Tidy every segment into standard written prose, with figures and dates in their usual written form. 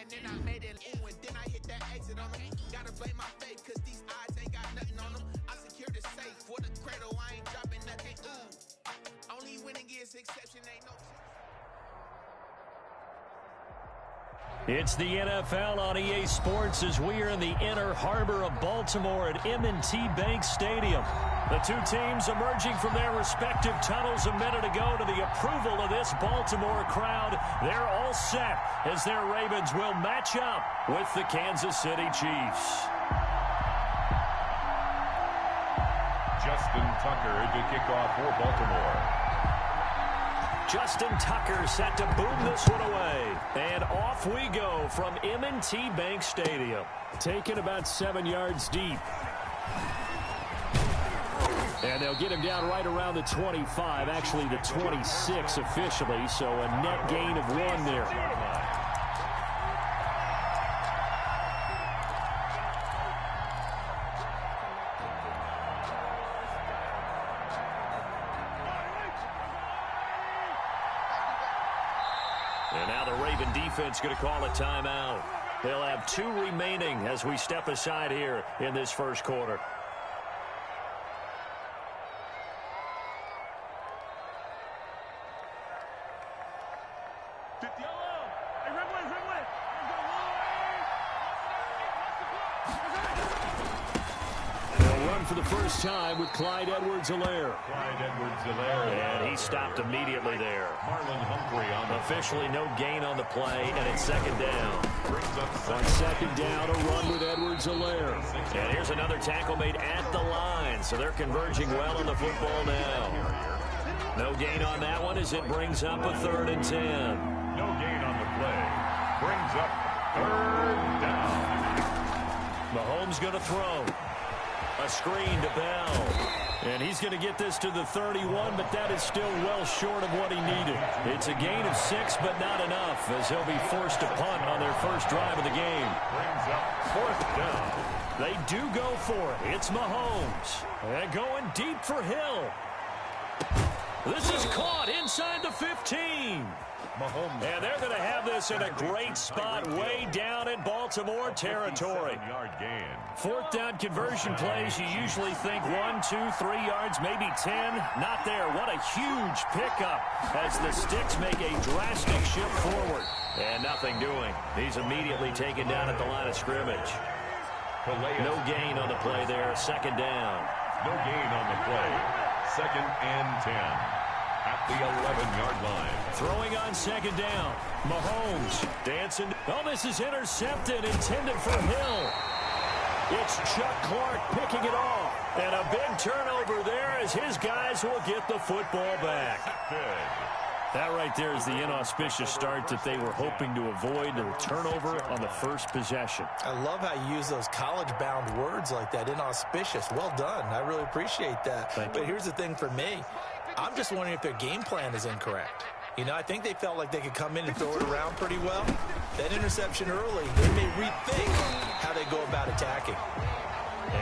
and then I made it. Ooh, and then I hit that exit on them. Gotta blame my faith, cause these eyes ain't got nothing on them. I secured the safe for the cradle, I ain't dropping nothing. Ooh, only winning is exception, ain't no. It's the NFL on EA Sports as we are in the inner harbor of Baltimore at M&T Bank Stadium. The two teams emerging from their respective tunnels a minute ago to the approval of this Baltimore crowd. They're all set as their Ravens will match up with the Kansas City Chiefs. Justin Tucker to kick off for Baltimore. Justin Tucker set to boom this one away. And off we go from M&T Bank Stadium. Taken about 7 yards deep. And they'll get him down right around the 25, actually the 26 officially, so a net gain of 1 there. And now the Raven defense going to call a timeout. They'll have 2 remaining as we step aside here in this first quarter. For the first time with Clyde Edwards-Helaire. And he stopped immediately there. Marlon Humphrey on the officially no gain on the play, and it's second down. On second down, a run with Edwards-Helaire. And here's another tackle made at the line, so they're converging well on the football now. No gain on that one as it brings up a 3rd and 10. No gain on the play. Brings up 3rd down. Mahomes going to throw. A screen to Bell. And he's going to get this to the 31, but that is still well short of what he needed. It's a gain of 6, but not enough, as he'll be forced to punt on their first drive of the game. Brings up 4th down. They do go for it. It's Mahomes. And going deep for Hill. This is caught inside the 15. Mahomes. And they're going to have this in a great spot way down in Baltimore territory. 4th down conversion plays, you usually think 1, 2, 3 yards, maybe 10. Not there. What a huge pickup as the Sticks make a drastic shift forward. And nothing doing. He's immediately taken down at the line of scrimmage. No gain on the play there. 2nd down. No gain on the play. 2nd and 10. At the 11-yard line. Throwing on 2nd down. Mahomes dancing. Oh, this is intercepted, intended for Hill. It's Chuck Clark picking it off. And a big turnover there as his guys will get the football back. That right there is the inauspicious start that they were hoping to avoid, the turnover on the first possession. I love how you use those college-bound words like that, inauspicious. Well done. I really appreciate that. But here's the thing for me. I'm just wondering if their game plan is incorrect. You know, I think they felt like they could come in and throw it around pretty well. That interception early, they may rethink how they go about attacking.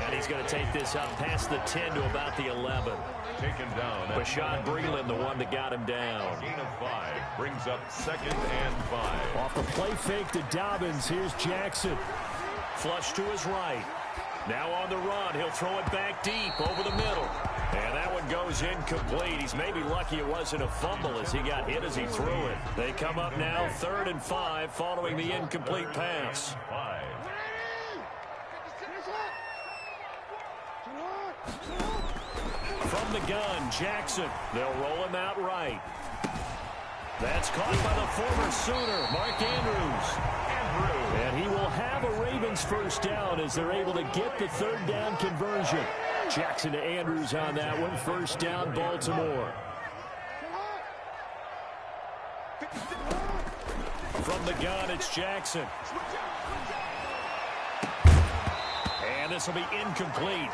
And he's going to take this up past the 10 to about the 11. Taken down. Rashad Breeland, the one that got him down. Gain of 5 brings up 2nd and 5. Off the play fake to Dobbins. Here's Jackson. Flush to his right. Now on the run. He'll throw it back deep over the middle. And that one goes incomplete. He's maybe lucky it wasn't a fumble as he got hit as he threw it. They come up now 3rd and 5 following the incomplete pass. From the gun, Jackson. They'll roll him out right. That's caught by the former Sooner, Mark Andrews. And he will have a Ravens first down as they're able to get the 3rd down conversion. Jackson to Andrews on that one. First down, Baltimore. From the gun, it's Jackson. And this will be incomplete.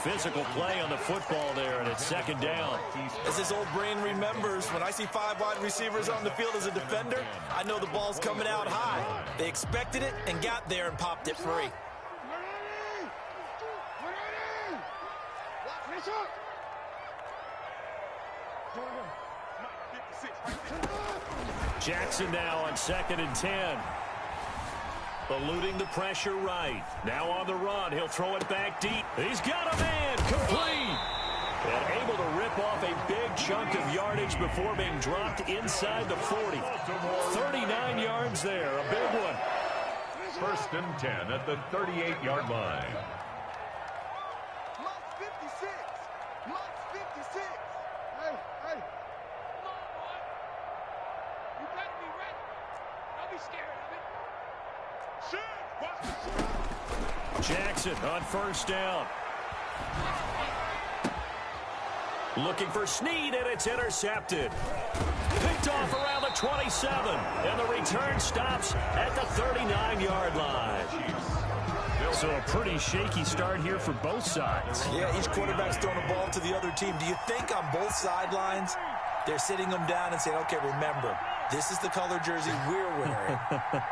Physical play on the football there, and it's 2nd down. As this old brain remembers, when I see 5 wide receivers on the field as a defender, I know the ball's coming out high. They expected it and got there and popped it free. Jackson now on 2nd and 10. Eluding the pressure right. Now on the run. He'll throw it back deep. He's got a man. Complete. And able to rip off a big chunk of yardage before being dropped inside the 40. 39 yards there. A big one. 1st and 10 at the 38-yard line. Mark 56. Mark 56. Hey. Come on, boy. You better be ready. Don't be scared of it. Shoot. Jackson on 1st down. Looking for Snead, and it's intercepted. Picked off around the 27, and the return stops at the 39-yard line. So a pretty shaky start here for both sides. Yeah, each quarterback's throwing the ball to the other team. Do you think on both sidelines they're sitting them down and saying, okay, remember, this is the color jersey we're wearing.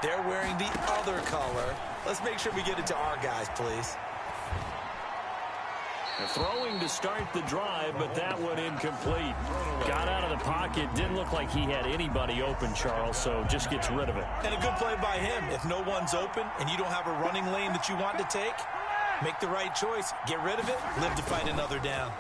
They're wearing the other color. Let's make sure we get it to our guys, please. Throwing to start the drive, but that one incomplete. Got out of the pocket. Didn't look like he had anybody open, Charles, so just gets rid of it. And a good play by him. If no one's open and you don't have a running lane that you want to take, make the right choice. Get rid of it. Live to fight another down.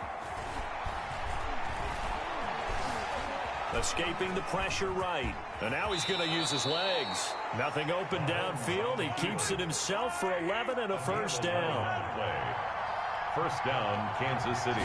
Escaping the pressure right. And now he's going to use his legs. Nothing open downfield. He keeps it himself for 11 and a 1st down. 1st down, Kansas City.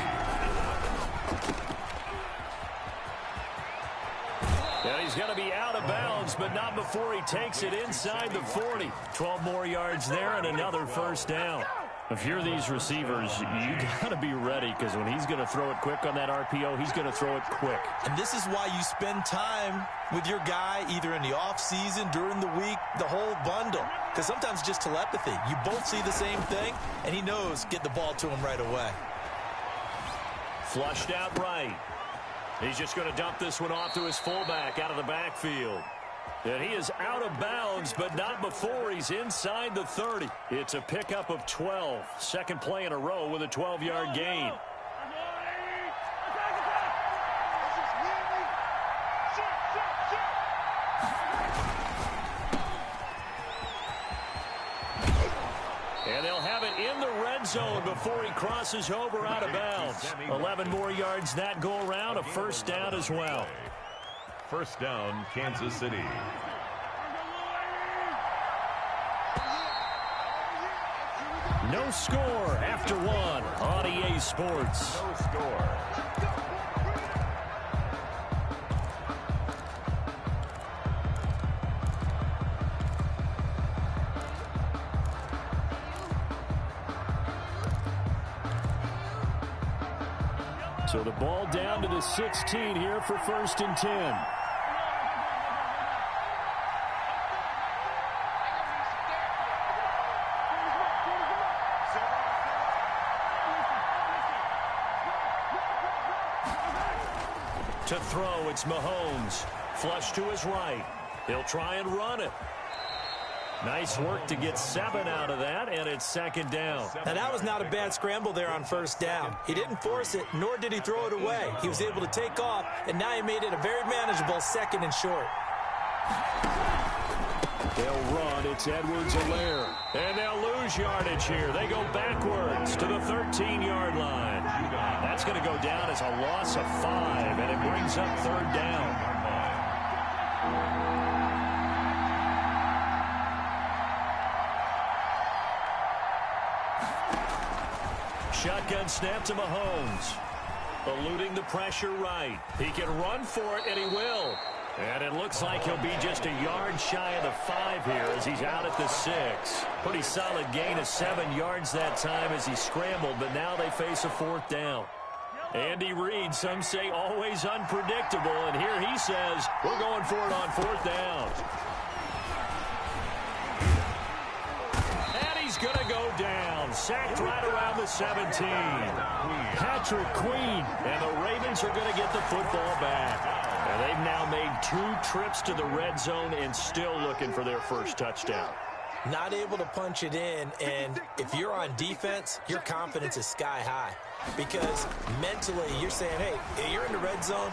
And he's going to be out of bounds, but not before he takes it inside the 40. 12 more yards there and another 1st down. If you're these receivers, you got to be ready, because when he's going to throw it quick on that RPO, he's going to throw it quick. And this is why you spend time with your guy either in the offseason, during the week, the whole bundle. Because sometimes it's just telepathy. You both see the same thing, and he knows get the ball to him right away. Flushed out right. He's just going to dump this one off to his fullback out of the backfield. And he is out of bounds, but not before he's inside the 30. It's a pickup of 12. Second play in a row with a 12-yard gain. And they'll have it in the red zone before he crosses over out of bounds. 11 more yards that go around, a 1st down as well. 1st down, Kansas City. No score after one on EA Sports. No score. So the ball down to the 16 here for 1st and 10. To throw, it's Mahomes. Flush to his right. He'll try and run it. Nice work to get 7 out of that, and it's 2nd down. Now, that was not a bad scramble there on 1st down. He didn't force it, nor did he throw it away. He was able to take off, and now he made it a very manageable 2nd and short. They'll run. It's Edwards-Helaire. And they'll lose yardage here. They go backwards to the 13-yard line. That's going to go down as a loss of 5, and it brings up 3rd down. Shotgun snap to Mahomes. Eluding the pressure right. He can run for it, and he will. And it looks like he'll be just a yard shy of the 5 here as he's out at the 6. Pretty solid gain of 7 yards that time as he scrambled, but now they face a 4th down. Andy Reid, some say always unpredictable, and here he says, we're going for it on 4th down. And he's going to go down. Sacked right around the 17. Patrick Queen. And the Ravens are going to get the football back. And they've now made 2 trips to the red zone and still looking for their first touchdown. Not able to punch it in, and if you're on defense, your confidence is sky high. Because mentally, you're saying, hey, you're in the red zone.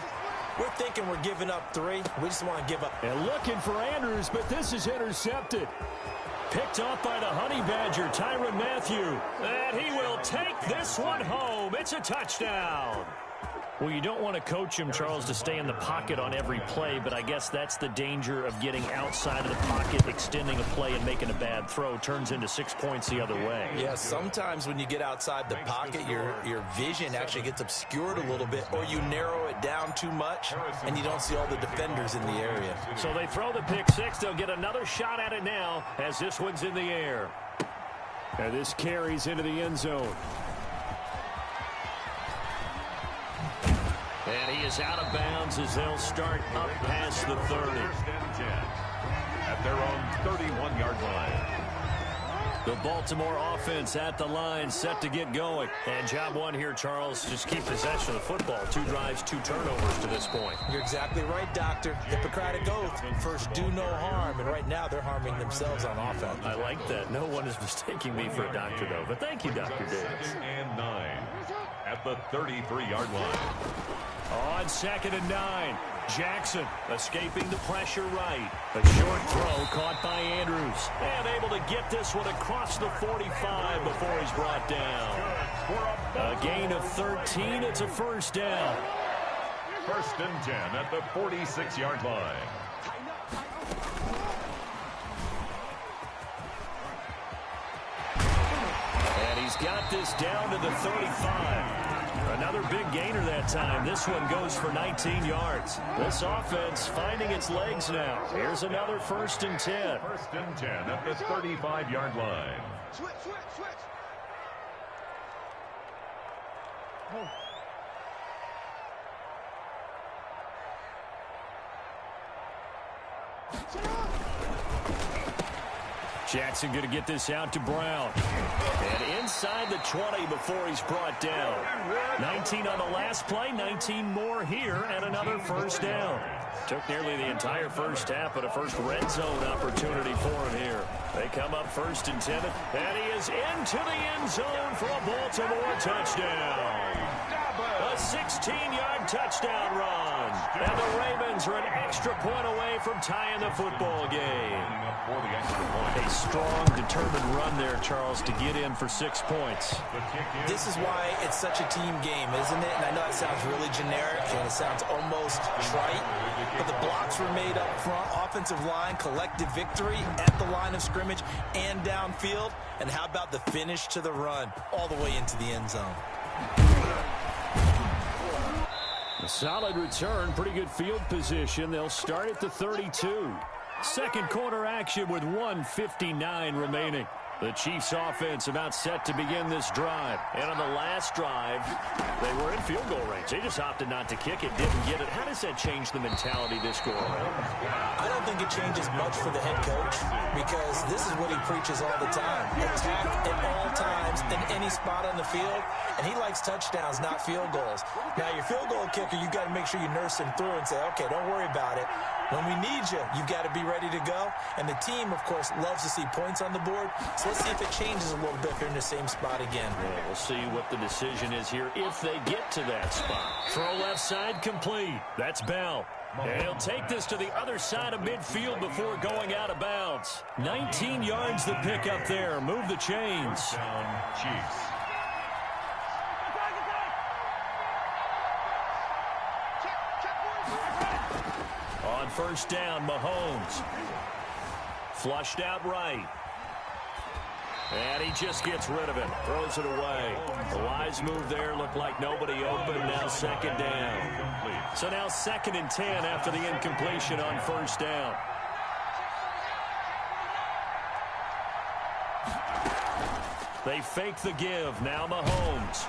We're thinking we're giving up 3. We just want to give up. And looking for Andrews, but this is intercepted. Picked off by the Honey Badger, Tyrann Mathieu. And he will take this one home. It's a touchdown. Well, you don't want to coach him, Charles, to stay in the pocket on every play, but I guess that's the danger of getting outside of the pocket, extending a play, and making a bad throw. Turns into 6 points the other way. Yeah, sometimes when you get outside the pocket, your vision actually gets obscured a little bit, or you narrow it down too much, and you don't see all the defenders in the area. So they throw the pick six. They'll get another shot at it now as this one's in the air. And this carries into the end zone. And he is out of bounds as they'll start up past the 30. First and 10 at their own 31-yard line. The Baltimore offense at the line, set to get going. And job one here, Charles, just keep possession of the football. 2 drives, 2 turnovers to this point. You're exactly right, Doctor. Hippocratic oath, first do no harm. And right now they're harming themselves on offense. I like that. No one is mistaking me for a doctor, though. But thank you, Dr. Davis. 2nd and 9 at the 33-yard line. On 2nd and 9, Jackson escaping the pressure right. A short throw caught by Andrews. And able to get this one across the 45 before he's brought down. A gain of 13. It's a first down. 1st and 10 at the 46-yard line. And he's got this down to the 35. Another big gainer that time. This one goes for 19 yards. This offense finding its legs now. Here's another 1st and 10. 1st and 10 at the 35-yard line. Switch. Oh. Jackson going to get this out to Brown. And inside the 20 before he's brought down. 19 on the last play, 19 more here, and another first down. Took nearly the entire first half, but a first red zone opportunity for him here. They come up 1st and 10, and he is into the end zone for a Baltimore touchdown. A 16-yard touchdown run. And the Ravens are an extra point away from tying the football game. A strong, determined run there, Charles, to get in for 6 points. This is why it's such a team game, isn't it? And I know it sounds really generic and it sounds almost trite, but the blocks were made up front, offensive line, collective victory at the line of scrimmage and downfield. And how about the finish to the run all the way into the end zone? A solid return, pretty good field position. They'll start at the 32. Second quarter action with 1:59 remaining. The Chiefs offense about set to begin this drive. And on the last drive, they were in field goal range. They just opted not to kick it, didn't get it. How does that change the mentality this go around? I don't think it changes much for the head coach because this is what he preaches all the time. Attack at all times in any spot on the field, and he likes touchdowns, not field goals. Now, your field goal kicker, you got to make sure you nurse him through and say, okay, don't worry about it. When we need you, you've got to be ready to go. And the team, of course, loves to see points on the board. So let's see if it changes a little bit if they're in the same spot again. Yeah, we'll see what the decision is here if they get to that spot. Throw left side complete. That's Bell. And he'll take this to the other side of midfield before going out of bounds. 19 yards the pick up there. Move the chains. Down, Chiefs. On first down, Mahomes. Flushed out right. And he just gets rid of it. Throws it away. The wise move there. Looked like nobody open. Now 2nd down. So now 2nd and 10 after the incompletion on first down. They fake the give. Now Mahomes.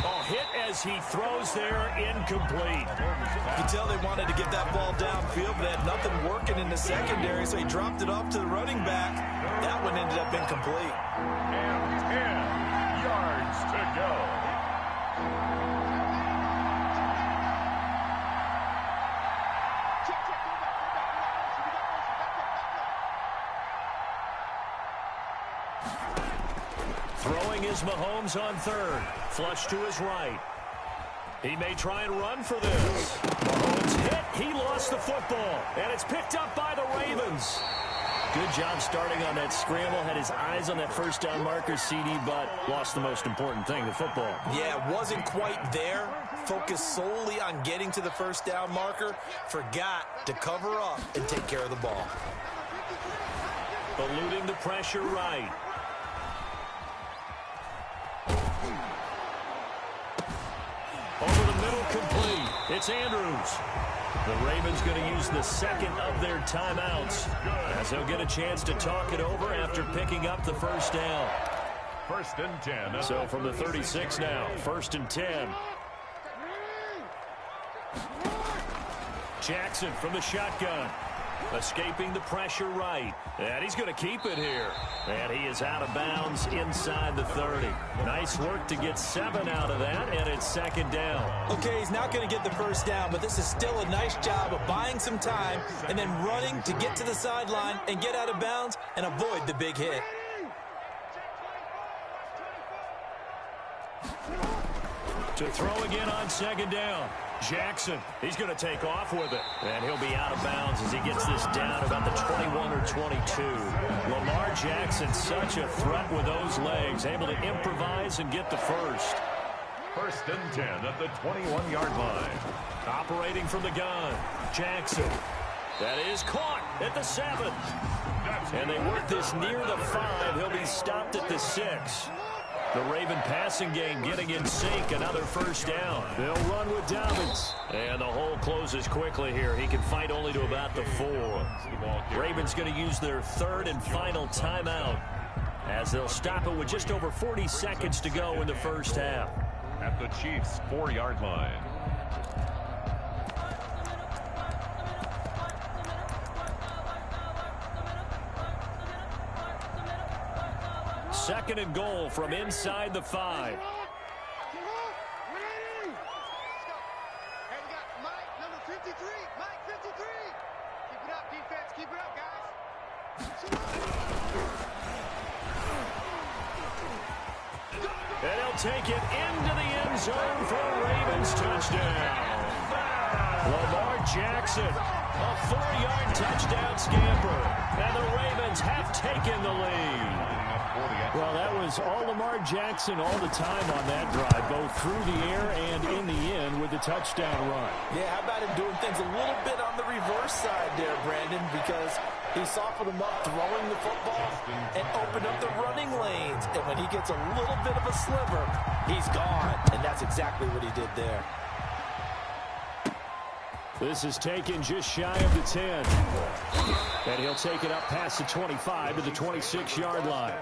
Oh, hit as he throws there, incomplete. You could tell they wanted to get that ball downfield, but they had nothing working in the secondary, so he dropped it off to the running back. That one ended up incomplete. And 10 yards to go. Throwing is Mahomes on 3rd. Flush to his right. He may try and run for this. Mahomes hit. He lost the football. And it's picked up by the Ravens. Good job starting on that scramble. Had his eyes on that first down marker, CD, but lost the most important thing, the football. Yeah, wasn't quite there. Focused solely on getting to the first down marker. Forgot to cover up and take care of the ball. Eluding the pressure right. Over the middle, complete. It's Andrews. The Ravens going to use the second of their timeouts as they'll get a chance to talk it over after picking up the first down. 1st and 10. So from the 36 now, 1st and 10. Jackson from the shotgun. Escaping the pressure right. And he's going to keep it here. And he is out of bounds inside the 30. Nice work to get 7 out of that, and it's 2nd down. Okay, he's not going to get the first down, but this is still a nice job of buying some time and then running to get to the sideline and get out of bounds and avoid the big hit. To throw again on 2nd down. Jackson, he's going to take off with it. And he'll be out of bounds as he gets this down about the 21 or 22. Lamar Jackson, such a threat with those legs, able to improvise and get the first. 1st and 10 at the 21-yard line. Operating from the gun, Jackson. That is caught at the 7. And they work this near the 5. He'll be stopped at the 6. The Raven passing game getting in sync. Another first down. They'll run with Dobbins. And the hole closes quickly here. He can fight only to about the 4. Ravens going to use their 3rd and final timeout as they'll stop it with just over 40 seconds to go in the first half. At the Chiefs' 4-yard line. Second and goal from inside the 5. Hey, we got Mike, number 53. Mike, 53. Keep it up, defense. Keep it up, guys. And he'll take it into the end zone for a Ravens touchdown. Lamar Jackson, a 4-yard touchdown scamper. And the Ravens have taken the lead. Well, that was all Lamar Jackson all the time on that drive, both through the air and in the end with the touchdown run. Yeah, how about him doing things a little bit on the reverse side there, Brandon, because he softened him up throwing the football and opened up the running lanes. And when he gets a little bit of a sliver, he's gone. And that's exactly what he did there. This is taken just shy of the 10. And he'll take it up past the 25 to the 26-yard line.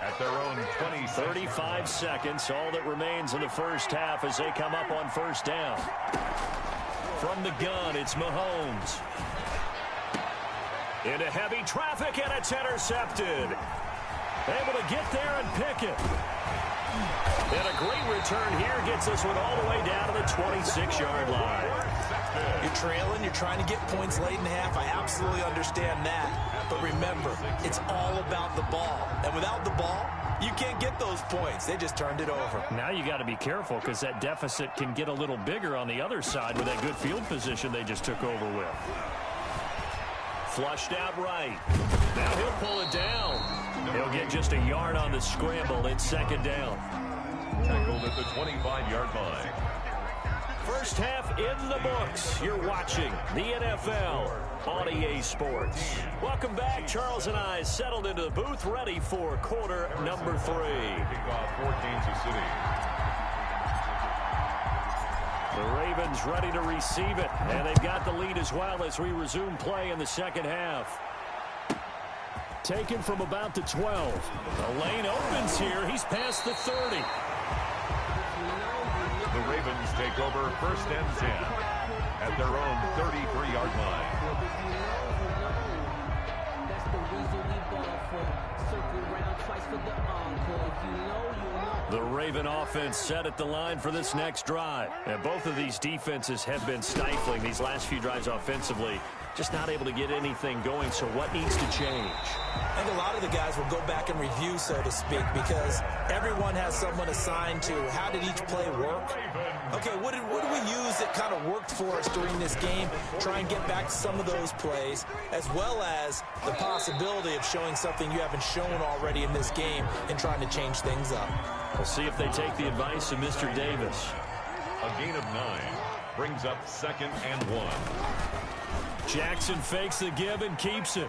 At their own 20. 35 seconds, all that remains in the first half as they come up on first down. From the gun, it's Mahomes. Into heavy traffic, and it's intercepted. Able to get there and pick it. And a great return here gets this one all the way down to the 26-yard line. You're trailing, you're trying to get points late in half. I absolutely understand that. But remember, it's all about the ball. And without the ball, you can't get those points. They just turned it over. Now you got to be careful because that deficit can get a little bigger on the other side with that good field position they just took over with. Flushed out right. Now he'll pull it down. He'll get just a yard on the scramble. It's 2nd down. Tackled at the 25-yard line. First half in the books. You're watching the NFL on EA Sports. Welcome back. Charles and I settled into the booth, ready for quarter number 3. Kickoff for Kansas City. The Ravens ready to receive it, and they've got the lead as well as we resume play in the second half. Taken from about the 12. The lane opens here. He's past the 30. The Ravens take over 1st and 10 at their own 33-yard line. The Raven offense set at the line for this next drive. And both of these defenses have been stifling these last few drives offensively. just not able to get anything going. So what needs to change? I think a lot of the guys will go back and review, so to speak, because everyone has someone assigned to how did each play work. Okay, what do we use that kind of worked for us during this game? Try and get back to some of those plays, as well as the possibility of showing something you haven't shown already in this game and trying to change things up. We'll see if they take the advice of Mr. Davis. A gain of 9 brings up 2nd and 1. Jackson fakes the give and keeps it.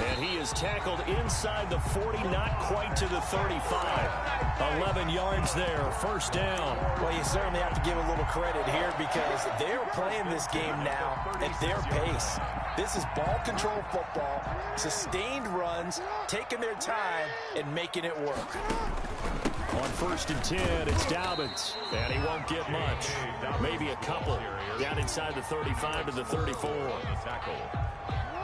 And he is tackled inside the 40, not quite to the 35. 11 yards there, first down. Well, you certainly have to give a little credit here because they're playing this game now at their pace. This is ball control football, sustained runs, taking their time and making it work. On 1st and 10, it's Dobbins, and he won't get much. Maybe a couple down inside the 35 to the 34.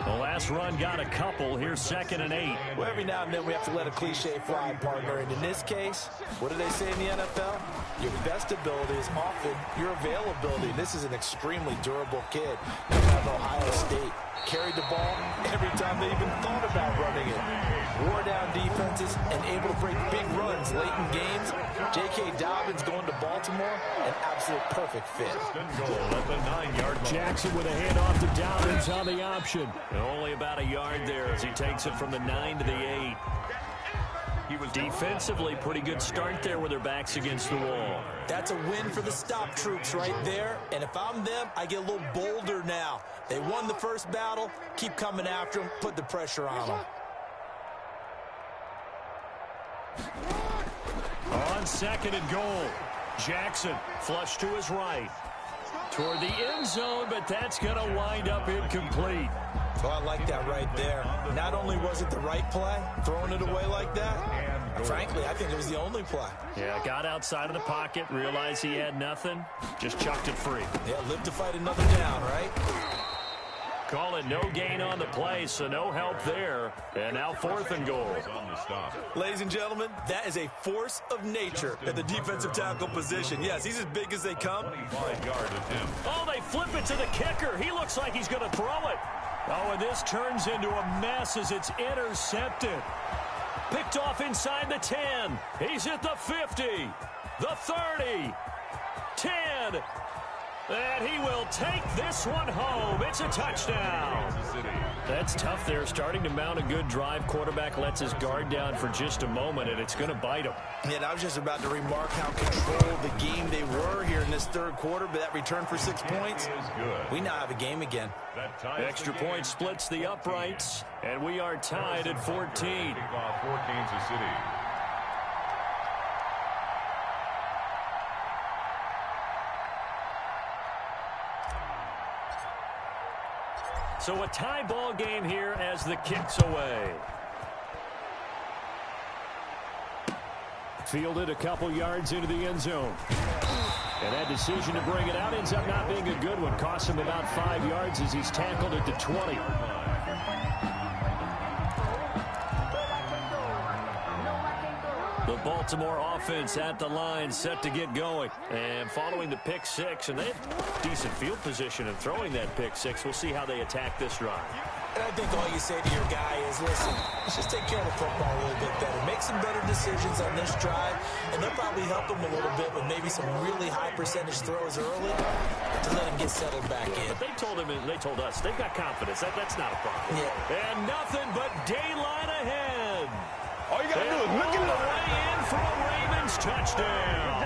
The last run got a couple. Here's 2nd and 8. Well, every now and then we have to let a cliche fly, partner. And in this case, what do they say in the NFL? Your best ability is often your availability. This is an extremely durable kid coming out of Ohio State. Carried the ball every time they even thought about running it. Wore down defenses and able to break big runs late in games. J.K. Dobbins going to Baltimore, an absolute perfect fit. At the 9-yard line. Jackson with a handoff to Dobbins on the option. And only about a yard there as he takes it from the 9 to the 8. He was defensively pretty good start there with their backs against the wall. That's a win for the stop troops right there. And if I'm them, I get a little bolder now. They won the first battle. Keep coming after them. Put the pressure on them. On 2nd and goal, Jackson flush to his right. Toward the end zone, but that's going to wind up incomplete. Well, I like that right there. Not only was it the right play, throwing it away like that, frankly, I think it was the only play. Yeah, got outside of the pocket, realized he had nothing, just chucked it free. Yeah, live to fight another down, right? Call it no gain on the play, so no help there. And now 4th and goal. Ladies and gentlemen, that is a force of nature at the defensive tackle position. Yes, he's as big as they come. Oh, they flip it to the kicker. He looks like he's going to throw it. Oh, and this turns into a mess as it's intercepted. Picked off inside the 10. He's at the 50, the 30, 10. And he will take this one home. It's a touchdown. That's tough there. Starting to mount a good drive. Quarterback lets his guard down for just a moment, and it's going to bite him. And I was just about to remark how controlled the game they were here in this 3rd quarter, but that return for 6 points, we now have a game again. Extra point splits the uprights, and we are tied at 14. For Kansas City. So a tie ball game here as the kick's away. Fielded a couple yards into the end zone. And that decision to bring it out ends up not being a good one. Costs him about 5 yards as he's tackled at the 20. The Baltimore offense at the line, set to get going. And following the pick 6, and they have decent field position in throwing that pick 6. We'll see how they attack this drive. And I think all you say to your guy is, listen, let's just take care of the football a little bit better. Make some better decisions on this drive, and they'll probably help him a little bit with maybe some really high percentage throws early to let him get settled back in. But they told him, and they told us, they've got confidence. That's not a problem. Yeah. And nothing but daylight ahead. All you got to do is look at the way in for a Ravens touchdown.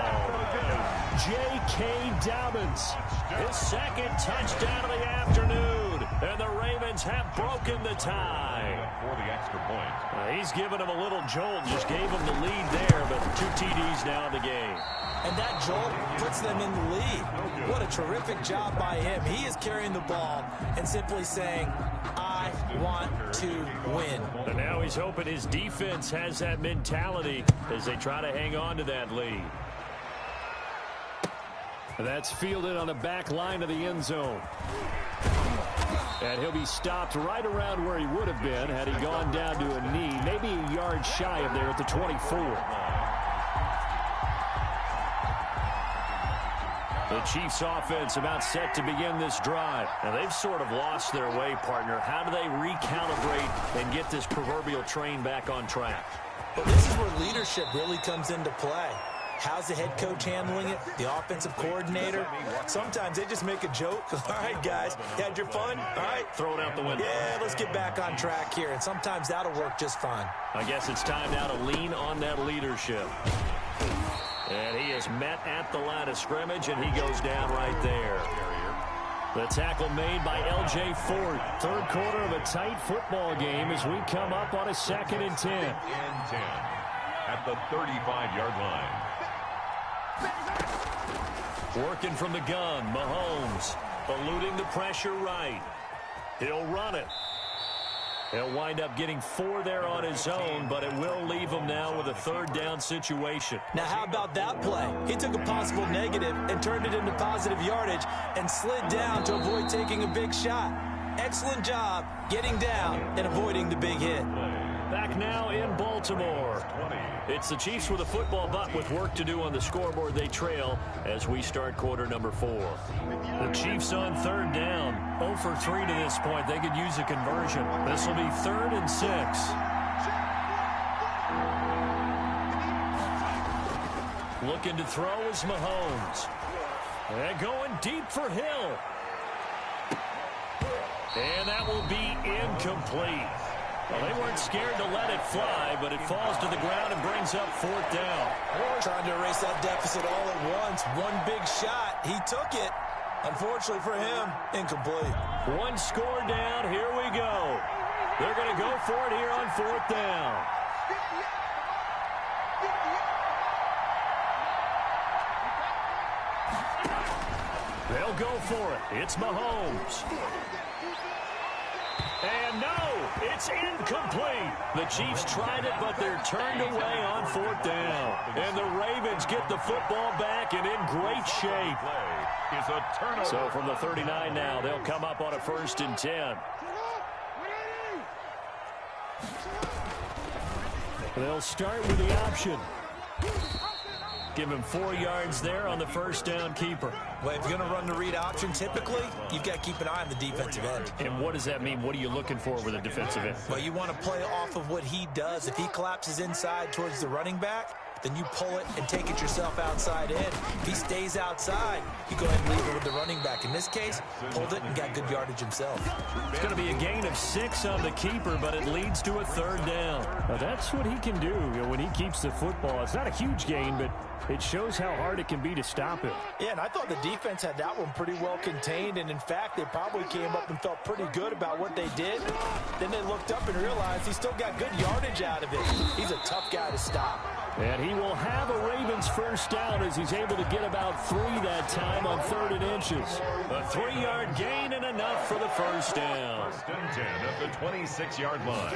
J.K. Dobbins, his 2nd touchdown of the afternoon. And the Ravens have broken the tie. For the extra point. He's given him a little jolt, just gave him the lead there, but 2 TDs now in the game. And that jolt puts them in the lead. What a terrific job by him. He is carrying the ball and simply saying, I want to win. And now he's hoping his defense has that mentality as they try to hang on to that lead. That's fielded on the back line of the end zone. And he'll be stopped right around where he would have been had he gone down to a knee, maybe a yard shy of there at the 24. The Chiefs offense about set to begin this drive. Now, they've sort of lost their way, partner. How do they recalibrate and get this proverbial train back on track? Well, this is where leadership really comes into play. How's the head coach handling it? The offensive coordinator? Sometimes they just make a joke. All right, guys, you had your fun? All right. Throw it out the window. Yeah, let's get back on track here, and sometimes that'll work just fine. I guess it's time now to lean on that leadership. And he is met at the line of scrimmage, and he goes down right there. The tackle made by L.J. Ford. Third quarter of a tight football game as we come up on a 2nd and 10. At the 35-yard line. Working from the gun, Mahomes eluding the pressure right. He'll run it. He'll wind up getting 4 there on his own, but it will leave him now with a 3rd down situation. Now, how about that play? He took a possible negative and turned it into positive yardage and slid down to avoid taking a big shot. Excellent job getting down and avoiding the big hit. Back now in Baltimore. It's the Chiefs with a football, but with work to do on the scoreboard, they trail as we start quarter number 4. The Chiefs on 3rd down. 0 for 3 to this point. They could use a conversion. This will be 3rd and 6. Looking to throw is Mahomes. And going deep for Hill. And that will be incomplete. Well, they weren't scared to let it fly, but it falls to the ground and brings up 4th down. Trying to erase that deficit all at once. One big shot. He took it. Unfortunately for him, incomplete. 1 score down. Here we go. They're going to go for it here on 4th down. They'll go for it. It's Mahomes. And no, it's incomplete. The Chiefs tried it, but they're turned away on 4th down. And the Ravens get the football back and in great shape. So from the 39 now, they'll come up on a 1st and 10. They'll start with the option. Give him 4 yards there on the 1st down keeper. Well, if you're going to run the read option, typically, you've got to keep an eye on the defensive end. And what does that mean? What are you looking for with a defensive end? Well, you want to play off of what he does. If he collapses inside towards the running back, then you pull it and take it yourself outside in. If he stays outside, you go ahead and leave it with the running back. In this case, pulled it and got good yardage himself. It's going to be a gain of 6 on the keeper, but it leads to a 3rd down. Now, that's what he can do, when he keeps the football. It's not a huge gain, but it shows how hard it can be to stop him. Yeah, and I thought the defense had that one pretty well contained, and in fact, they probably came up and felt pretty good about what they did. Then they looked up and realized he still got good yardage out of it. He's a tough guy to stop. And he will have a Ravens 1st down as he's able to get about 3 that time on 3rd and inches. A 3-yard gain and enough for the 1st down. 1st and 10 at the 26-yard line.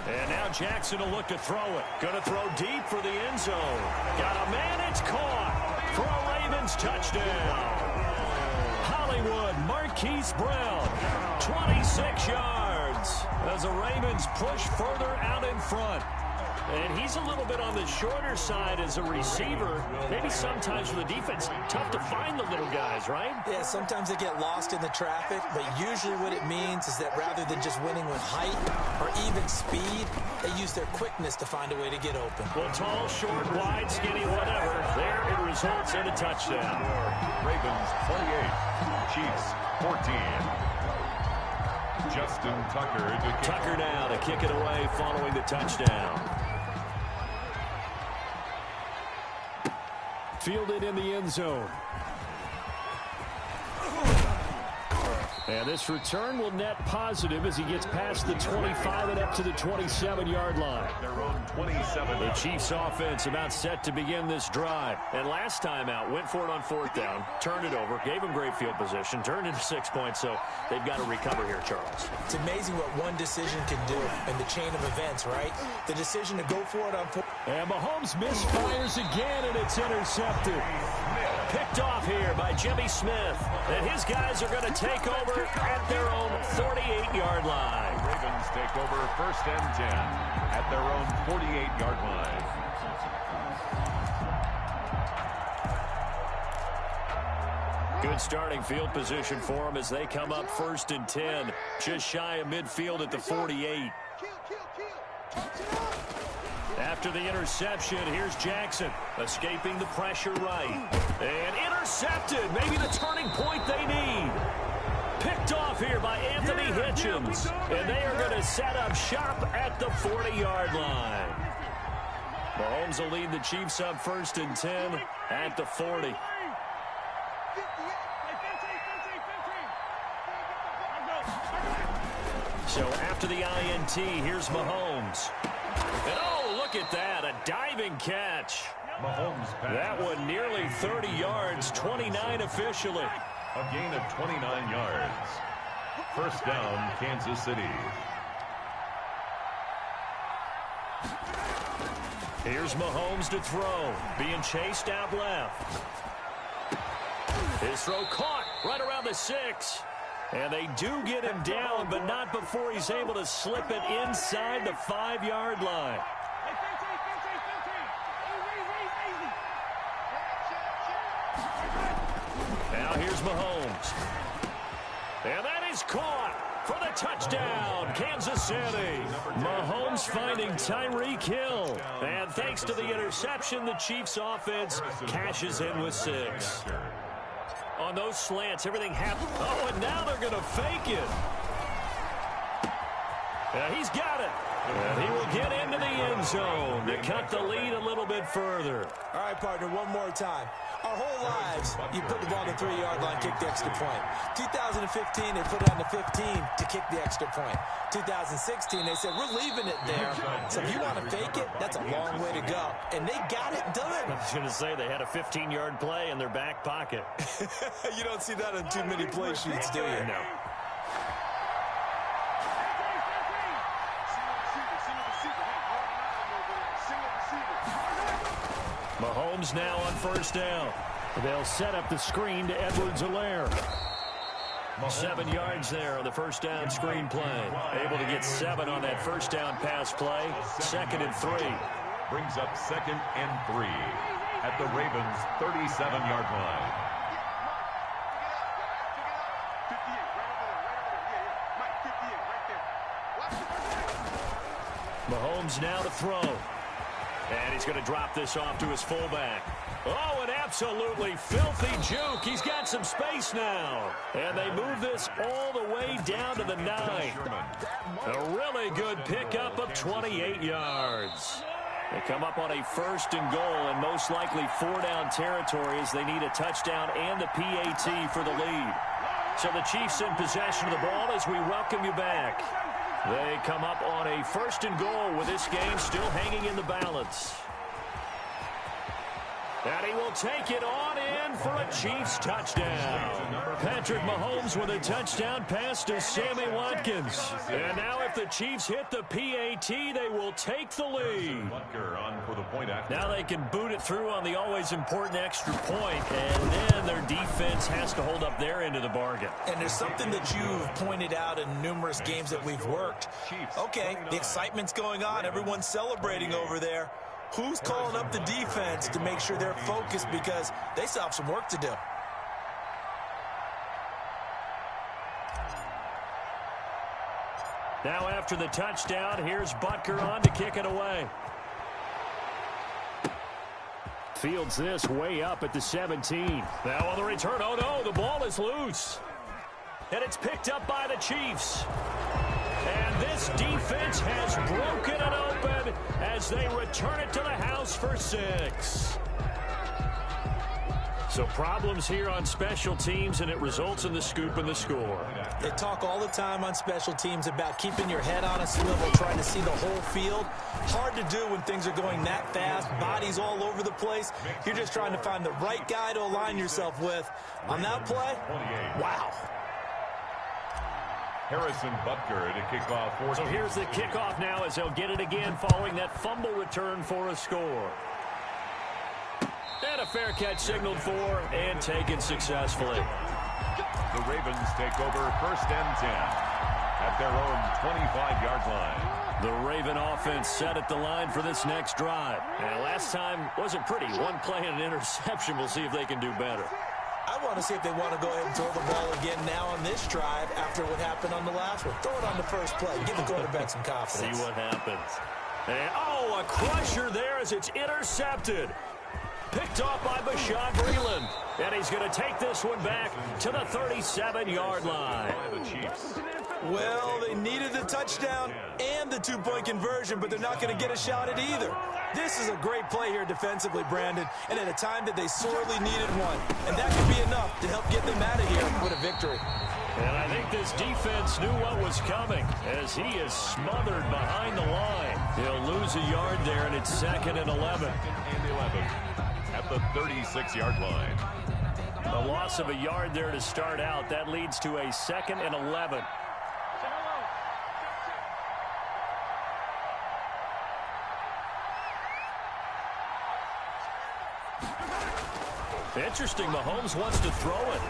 And now Jackson will look to throw it. Going to throw deep for the end zone. Got a man, it's caught for a Ravens touchdown. Hollywood, Marquise Brown, 26 yards as the Ravens push further out in front. And he's a little bit on the shorter side as a receiver. Maybe sometimes for the defense, tough to find the little guys, right? Yeah, sometimes they get lost in the traffic, but usually what it means is that rather than just winning with height or even speed, they use their quickness to find a way to get open. Well, tall, short, wide, skinny, whatever. There it results in a touchdown. Ravens 28, Chiefs 14. Justin Tucker now to kick it away following the touchdown. Fielded in the end zone. And this return will net positive as he gets past the 25 and up to the 27-yard line. Their own 27. The Chiefs offense about set to begin this drive. And last time out, went for it on 4th down, turned it over, gave him great field position, turned it to 6 points, so they've got to recover here, Charles. It's amazing what one decision can do in the chain of events, right? The decision to go for it on 4th. And Mahomes misfires again, and it's intercepted. Picked off here by Jimmy Smith. And his guys are going to take over at their own 48-yard line. Ravens take over 1st and 10 at their own 48-yard line. Good starting field position for them as they come up 1st and 10. Just shy of midfield at the 48. After the interception, here's Jackson, escaping the pressure right. And intercepted, maybe the turning point they need. Picked off here by Anthony Hitchens. And they are going to set up shop at the 40-yard line. Mahomes will lead the Chiefs up 1st and 10 at the 40. So after the INT, here's Mahomes. And oh, look at that, a diving catch. Mahomes That one nearly 30 yards, 29 officially. a gain of 29 yards. First down, Kansas City. Here's Mahomes to throw, being chased out left. His throw caught right around the 6. And they do get him down, but not before he's able to slip it inside the 5-yard line. Now here's Mahomes. And that is caught for the touchdown, Kansas City. Mahomes finding Tyreek Hill. And thanks to the interception, the Chiefs offense cashes in with 6. On those slants, everything happened. Oh, and now they're going to fake it. Yeah, he's got it. And he will get into the end zone to cut the lead a little bit further. All right, partner, one more time. Our whole lives, you put the ball on the 3-yard line, kick the extra point. 2015, they put it on the 15 to kick the extra point. 2016, they said, we're leaving it there. So if you want to fake it, that's a long way to go. And they got it done. I was going to say they had a 15-yard play in their back pocket. You don't see that on too many play sheets, do you? No. Mahomes now on 1st down. They'll set up the screen to Edwards-Helaire. 7 yards there on the 1st down screen play. Able to get 7 on that 1st down pass play. 2nd and 3. Brings up 2nd and 3 at the Ravens' 37-yard line. Mahomes now to throw. And he's going to drop this off to his fullback. Oh, an absolutely filthy juke. He's got some space now. And they move this all the way down to the 9. A really good pickup of 28 yards. They come up on a 1st and goal and most likely 4-down territory as they need a touchdown and the PAT for the lead. So the Chiefs in possession of the ball as we welcome you back. They come up on a 1st and goal with this game still hanging in the balance. And he will take it on in for a Chiefs touchdown. Patrick Mahomes with a touchdown pass to Sammy Watkins. And now if the Chiefs hit the PAT, they will take the lead. Now they can boot it through on the always important extra point, and then their defense has to hold up their end of the bargain. And there's something that you've pointed out in numerous games that we've worked. Okay, the excitement's going on. Everyone's celebrating over there. Who's calling up the defense to make sure they're focused because they still have some work to do? Now after the touchdown, here's Butker on to kick it away. Fields this way up at the 17. Now on the return, oh no, the ball is loose. And it's picked up by the Chiefs. And this defense has broken it open as they return it to the house for 6. So problems here on special teams, and it results in the scoop and the score. They talk all the time on special teams about keeping your head on a swivel, trying to see the whole field. Hard to do when things are going that fast, bodies all over the place. You're just trying to find the right guy to align yourself with. On that play, wow. Harrison Butker to kick off. So here's the kickoff now as they'll get it again following that fumble return for a score. And a fair catch signaled for and taken successfully. The Ravens take over 1st and 10 at their own 25-yard line. The Raven offense set at the line for this next drive. And last time wasn't pretty. One play and an interception. We'll see if they can do better. I want to see if they want to go ahead and throw the ball again now on this drive after what happened on the last one. Throw it on the first play. Give the quarterback some confidence. See what happens. And, oh, a crusher there as it's intercepted. Picked off by Bashaud Breeland. And he's going to take this one back to the 37-yard line. The Chiefs. Well, they needed the touchdown and the two-point conversion, but they're not going to get a shot at either. This is a great play here defensively, Brandon, and at a time that they sorely needed one. And that could be enough to help get them out of here with a victory. And I think this defense knew what was coming as he is smothered behind the line. He'll lose a yard there, and it's 2nd and 11. 2nd and 11 at the 36-yard line. The loss of a yard there to start out. That leads to a 2nd and 11. Interesting, Mahomes wants to throw it.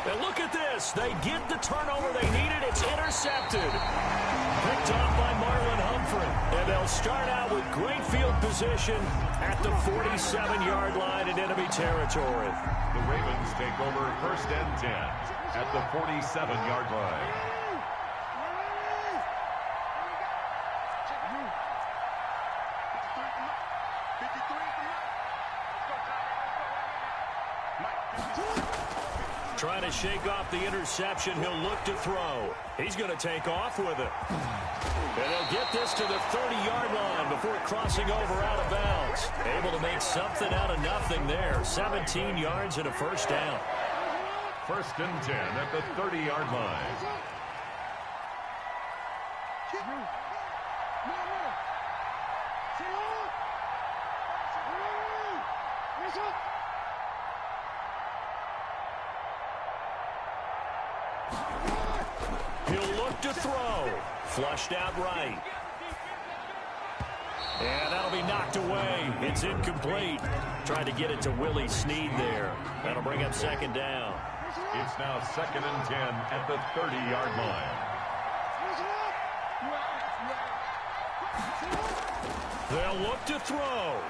And look at this. They get the turnover they needed. It's intercepted. Picked off by Marlon Humphrey. And they'll start out with great field position at the 47-yard line in enemy territory. The Ravens take over 1st and 10 at the 47-yard line. Trying to shake off the interception. He'll look to throw. He's going to take off with it. And he'll get this to the 30-yard line before crossing over out of bounds. Able to make something out of nothing there. 17 yards and a first down. 1st and 10 at the 30-yard line. He'll look to throw. Flushed out right. And that'll be knocked away. It's incomplete. Tried to get it to Willie Snead there. That'll bring up 2nd down. It's now 2nd and 10 at the 30-yard line. They'll look to throw.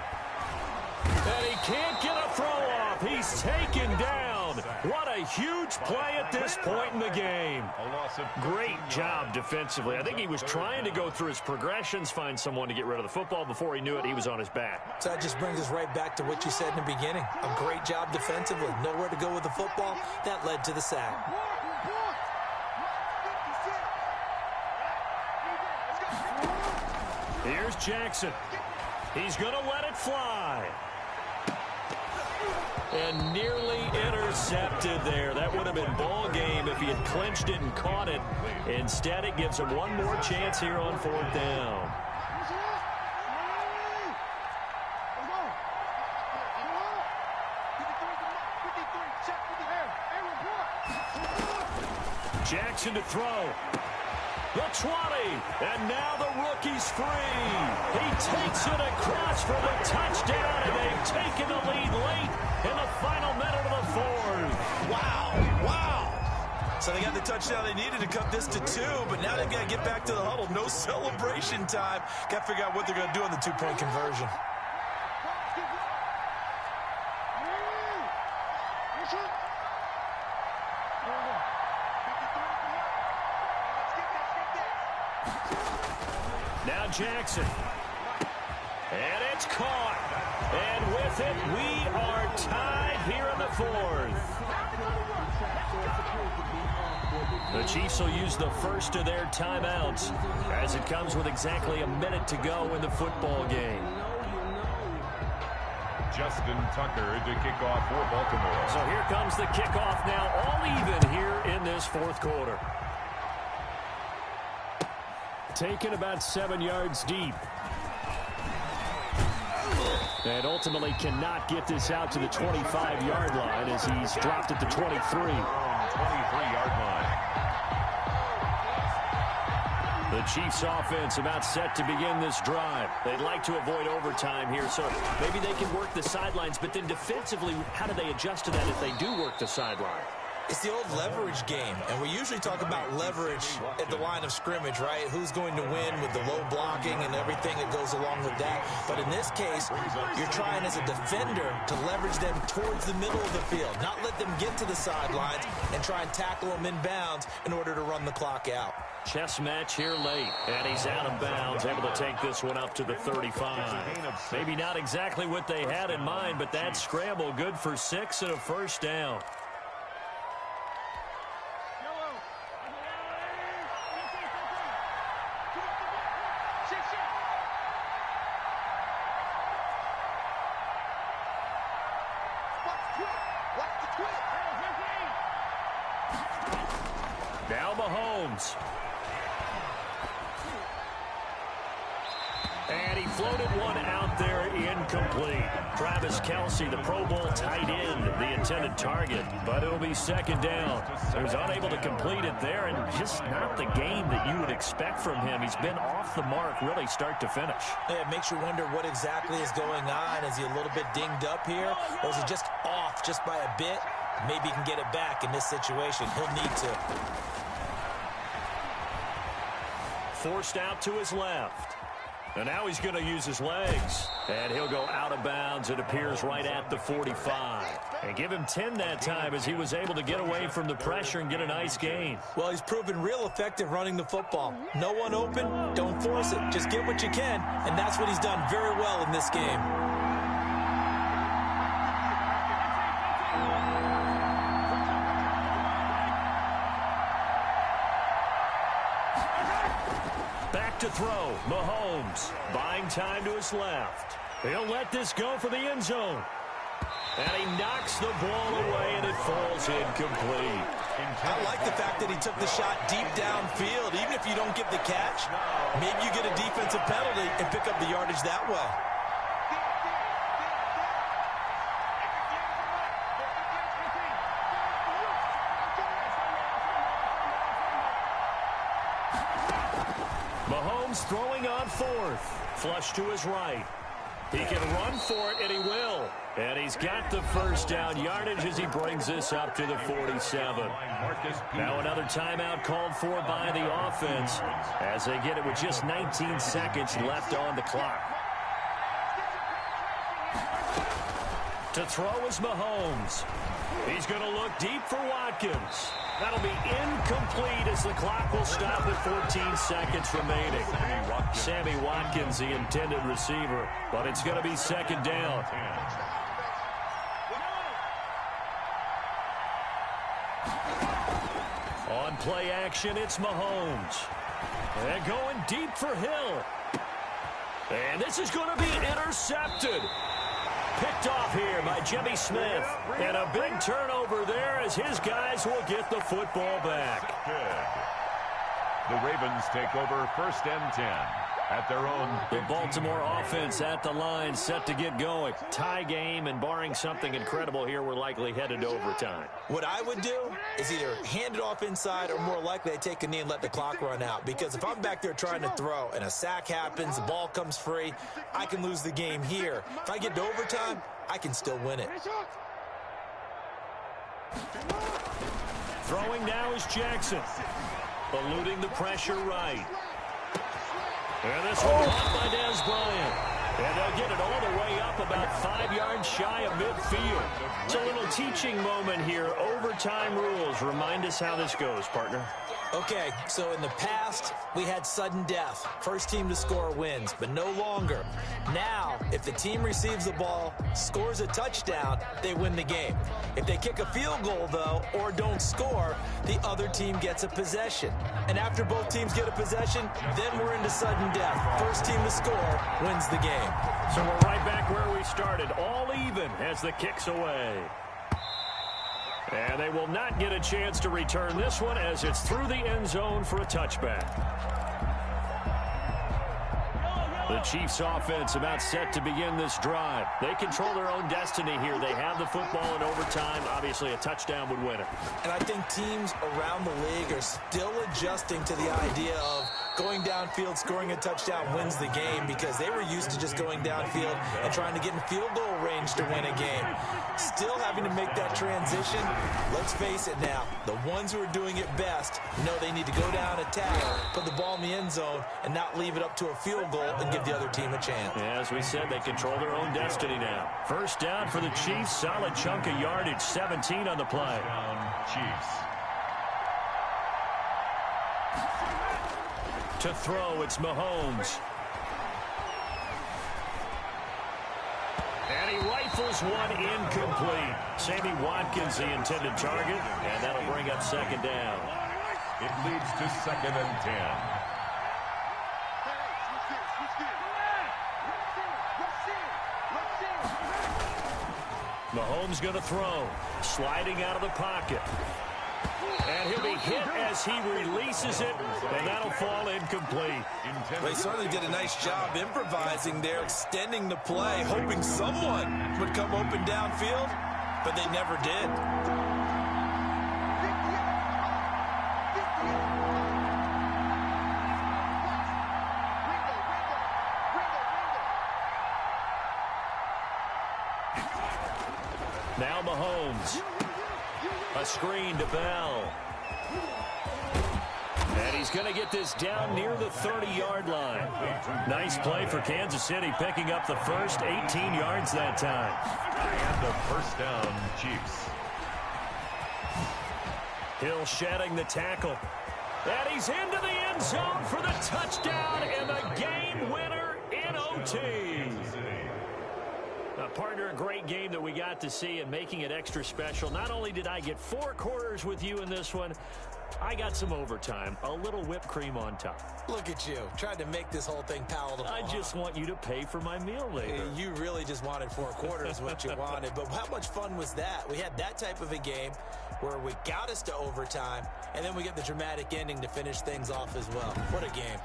And he can't get a throw off. He's taken down. What a huge play at this point in the game. Great job defensively. I think he was trying to go through his progressions, find someone to get rid of the football. Before he knew it, he was on his back. So that just brings us right back to what you said in the beginning. A great job defensively. Nowhere to go with the football. That led to the sack. Here's Jackson. He's going to let it fly. And nearly intercepted there. That would have been ball game if he had clinched it and caught it. Instead, it gives him one more chance here on 4th down. Jackson to throw. The 20, and now the rookie's free. He takes it across for the touchdown, and they've taken the lead late in the final minute of the 4th. Wow. So they got the touchdown they needed to cut this to 2, but now they've got to get back to the huddle. No celebration time. Got to figure out what they're going to do on the two-point conversion. Now Jackson. And it's caught. And with it, we are tied here in the 4th. The Chiefs will use the first of their timeouts as it comes with exactly a minute to go in the football game. Justin Tucker to kick off for Baltimore. So here comes the kickoff now, all even here in this 4th quarter. Taken about 7 yards deep. And ultimately cannot get this out to the 25-yard line as he's dropped at the 23. 23-yard line. The Chiefs offense about set to begin this drive. They'd like to avoid overtime here, so maybe they can work the sidelines, but then defensively, how do they adjust to that if they do work the sideline? It's the old leverage game, and we usually talk about leverage at the line of scrimmage, right? Who's going to win with the low blocking and everything that goes along with that. But in this case, you're trying as a defender to leverage them towards the middle of the field, not let them get to the sidelines and try and tackle them in bounds in order to run the clock out. Chess match here late, and he's out of bounds, able to take this one up to the 35. Maybe not exactly what they had in mind, but that scramble good for 6 and a first down. Now Mahomes. And he floated one out there incomplete. Travis Kelce, the Pro Bowl tight end, the intended target. But it'll be second down. So he's unable to complete it there, and just not the game that you would expect from him. He's been off the mark really start to finish. Yeah, it makes you wonder what exactly is going on. Is he a little bit dinged up here, or is he just off just by a bit? Maybe he can get it back in this situation. He'll need to. Forced out to his left. And now he's going to use his legs. And he'll go out of bounds, it appears, right at the 45. And give him 10 that time as he was able to get away from the pressure and get a nice gain. Well, he's proven real effective running the football. No one open, don't force it. Just get what you can, and that's what he's done very well in this game. To throw, Mahomes buying time to his left. He'll let this go for the end zone. And he knocks the ball away, and it falls incomplete. I like the fact that he took the shot deep downfield. Even if you don't get the catch, maybe you get a defensive penalty and pick up the yardage that way. Mahomes throwing on fourth. Flush to his right. He can run for it, and he will. And he's got the first down yardage as he brings this up to the 47. Now another timeout called for by the offense as they get it with just 19 seconds left on the clock. To throw is Mahomes. He's going to look deep for Watkins. That'll be incomplete as the clock will stop with 14 seconds remaining. Sammy Watkins, the intended receiver, but it's going to be second down. On play action, it's Mahomes. And going deep for Hill. And this is going to be intercepted. Picked off here by Jimmy Smith. And a big turnover there as his guys will get the football back. The Ravens take over first and 10 at their own. The Baltimore offense at the line, set to get going. Tie game, and barring something incredible here, we're likely headed to overtime. What I would do is either hand it off inside or more likely I take a knee and let the clock run out. Because if I'm back there trying to throw and a sack happens, the ball comes free, I can lose the game here. If I get to overtime, I can still win it. Throwing now is Jackson. Eluding the pressure right. And this one caught by Dez Bryant. And they'll get it all the way up about 5 yards shy of midfield. It's a little teaching moment here. Overtime rules. Remind us how this goes, partner. Okay, so in the past, we had sudden death. First team to score wins, but no longer. Now, if the team receives the ball, scores a touchdown, they win the game. If they kick a field goal, though, or don't score, the other team gets a possession. And after both teams get a possession, then we're into sudden death. First team to score wins the game. So we're right back where we started, all even as the kick's away. And they will not get a chance to return this one as it's through the end zone for a touchback. The Chiefs offense about set to begin this drive. They control their own destiny here. They have the football in overtime. Obviously, a touchdown would win it. And I think teams around the league are still adjusting to the idea of going downfield, scoring a touchdown wins the game because they were used to just going downfield and trying to get in field goal range to win a game. Still having to make that transition. Let's face it now, the ones who are doing it best know they need to go down, attack, put the ball in the end zone, and not leave it up to a field goal and give the other team a chance. Yeah, as we said, they control their own destiny now. First down for the Chiefs. Solid chunk of yardage, 17 on the play. Chiefs. To throw, it's Mahomes. And he rifles one incomplete. Sammy Watkins, the intended target, and that'll bring up second down. It leads to 2nd and 10. Mahomes going to throw. Sliding out of the pocket. And he'll be hit as he releases it, and that'll fall incomplete. They certainly did a nice job improvising there, extending the play, hoping someone would come open downfield, but they never did. Now Mahomes. A screen to Bell. And he's going to get this down near the 30-yard line. Nice play for Kansas City, picking up the first 18 yards that time. And the first down, Chiefs. Hill shedding the tackle. And he's into the end zone for the touchdown and the game winner in OT. Partner, a great game that we got to see and making it extra special. Not only did I get 4 quarters with you in this one, I got some overtime, a little whipped cream on top. Look at you, tried to make this whole thing palatable. I just want you to pay for my meal later. You really just wanted 4 quarters, what you wanted. But how much fun was that? We had that type of a game where we got us to overtime, and then we get the dramatic ending to finish things off as well. What a game.